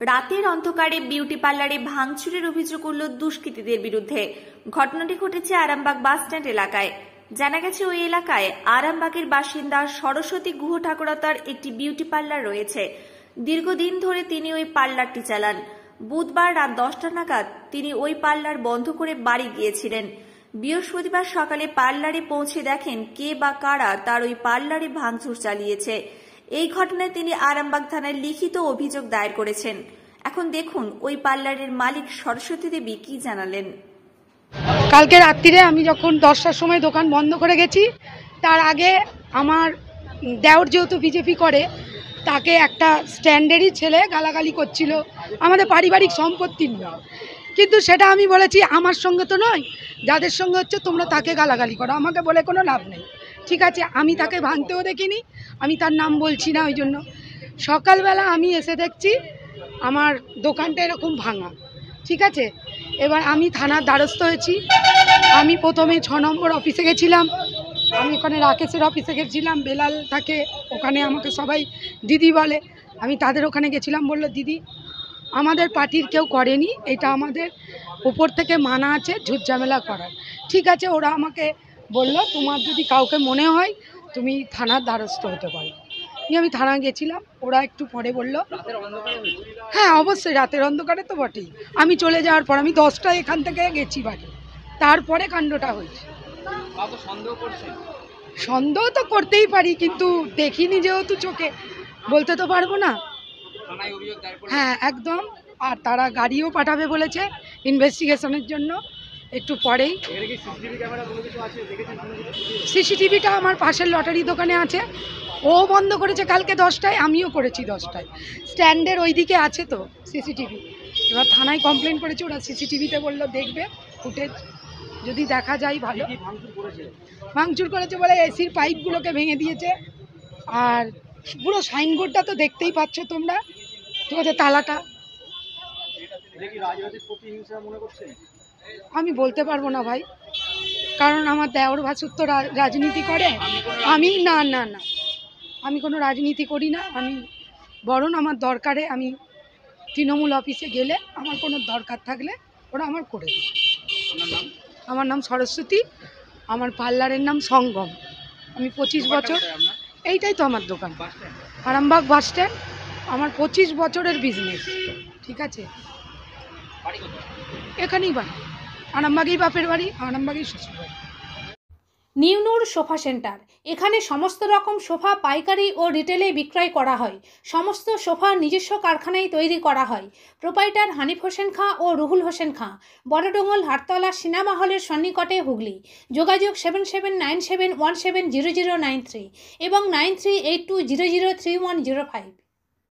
রাতের অন্ধকারে বিউটি পার্লারে ভাঙচুরের অভিযোগ উঠল দুষ্কৃতীদের বিরুদ্ধে। ঘটনাটি ঘটেছে আরামবাগ বাসস্ট্যান্ড এলাকায়। জানা গেছে ওই এলাকায় আরামবাগের বাসিন্দা সরস্বতী গুহ ঠাকুরতার একটি বিউটি পার্লার রয়েছে। দীর্ঘদিন ধরে তিনি ওই পার্লারটি চালান। বুধবার রাত 10টা নাগাদ তিনি ওই পার্লার বন্ধ করে বাড়ি গিয়েছিলেন। বৃহস্পতিবার সকালে পার্লারে পৌঁছে দেখেন কে বা কারা তার ওই পার্লারে ভাঙচুর চালিয়েছে। এই ঘটনায় তিনি আরামবাগ থানায় লিখিত অভিযোগ দায়ের করেছেন। এখন দেখুন ওই পার্লারের মালিক সরস্বতী দেবী কি জানালেন। কালকে রাত্রিরে আমি যখন 10টার সময় দোকান বন্ধ করে গেছি, তার আগে আমার দেওর যেহেতু বিজেপি করে, তাকে একটা স্ট্যান্ডার্ডই ছেলে গালাগালি করছিল, আমাদের পারিবারিক সম্পত্তির নয়, কিন্তু সেটা আমি বলেছি আমার সঙ্গে তো নয়, যাদের সঙ্গে হচ্ছে তোমরা তাকে গালাগালি করো, আমাকে বলে কোনো লাভ নেই। ঠিক আছে, আমি তাকে ভাঙতেও দেখিনি, আমি তার নাম বলছি না। ওই জন্য সকালবেলা আমি এসে দেখছি আমার দোকানটা এরকম ভাঙা। ঠিক আছে, এবার আমি থানার দ্বারস্থ হয়েছি। আমি প্রথমে 6 নম্বর অফিসে গেছিলাম, আমি ওখানে রাকেশের অফিসে গেছিলাম, বেলাল থাকে ওখানে, আমাকে সবাই দিদি বলে। আমি তাদের ওখানে গেছিলাম, বললো দিদি আমাদের পার্টির কেউ করেনি, এটা আমাদের উপর থেকে মানা আছে ঝুট ঝামেলা করার। ঠিক আছে, ওরা আমাকে বলল তোমার যদি কাউকে মনে হয় তুমি থানার দ্বারস্থ হতে পারো। আমি থানা গেছিলাম, ওরা একটু পরে বলল হ্যাঁ অবশ্যই রাতের অন্ধকারে তো বটেই। আমি চলে যাওয়ার পর আমি 10টায় এখান থেকে গেছি বাড়ি, তারপরে কাণ্ডটা হয়েছে। সন্দেহ তো করতেই পারি, কিন্তু দেখিনি যেহেতু চোখে, বলতে তো পারবো না। হ্যাঁ একদম, আর তারা গাড়িও পাঠাবে বলেছে ইনভেস্টিগেশনের জন্য একটু পরেই। সিসিটিভিটা আমার পাশের লটারি দোকানে আছে, ও বন্ধ করেছে কালকে 10টায়, আমিও করেছি 10টায়। স্ট্যান্ডের ওই দিকে আছে তো সিসিটিভি, এবার থানায় কমপ্লেন করেছে, ওরা সিসিটিভিতে বললো দেখবে ফুটেজ, যদি দেখা যায় ভালো। ভাঙচুর করেছে বলে এসির পাইপগুলোকে ভেঙে দিয়েছে, আর পুরো সাইনবোর্ডটা তো দেখতেই পাচ্ছ তোমরা, ঠিক আছে, তালাটা। আমি বলতে পারবো না ভাই, কারণ আমার দেওর ভাসুর তো রাজনীতি করে। আমি না না না, আমি কোনো রাজনীতি করি না। আমি বরং আমার দরকারে আমি তৃণমূল অফিসে গেলে আমার কোনো দরকার থাকলে ওরা আমার করে দেয়। আমার নাম সরস্বতী, আমার পার্লারের নাম সঙ্গম। আমি 25 বছর, এইটাই তো আমার দোকান, আরামবাগ বাস স্ট্যান্ড, আমার 25 বছরের বিজনেস। ঠিক আছে, এখানেই বাড়ি, আরামবাগেই বাপের বাড়ি, আরামবাগেই শ্বশুর বাড়ি। নিউ নূর সোফা সেন্টার, এখানে সমস্ত রকম সোফা পাইকারি ও রিটেলে বিক্রয় করা হয়। সমস্ত সোফা নিজস্ব কারখানায় তৈরি করা হয়। প্রোপাইটার হানিফ হোসেন খাঁ ও রুহুল হোসেন খাঁ, বড়ডোঙ্গল হাটতলা সিনেমা হলের সন্নিকটে, হুগলি। যোগাযোগ 7797170093 এবং 9382003105।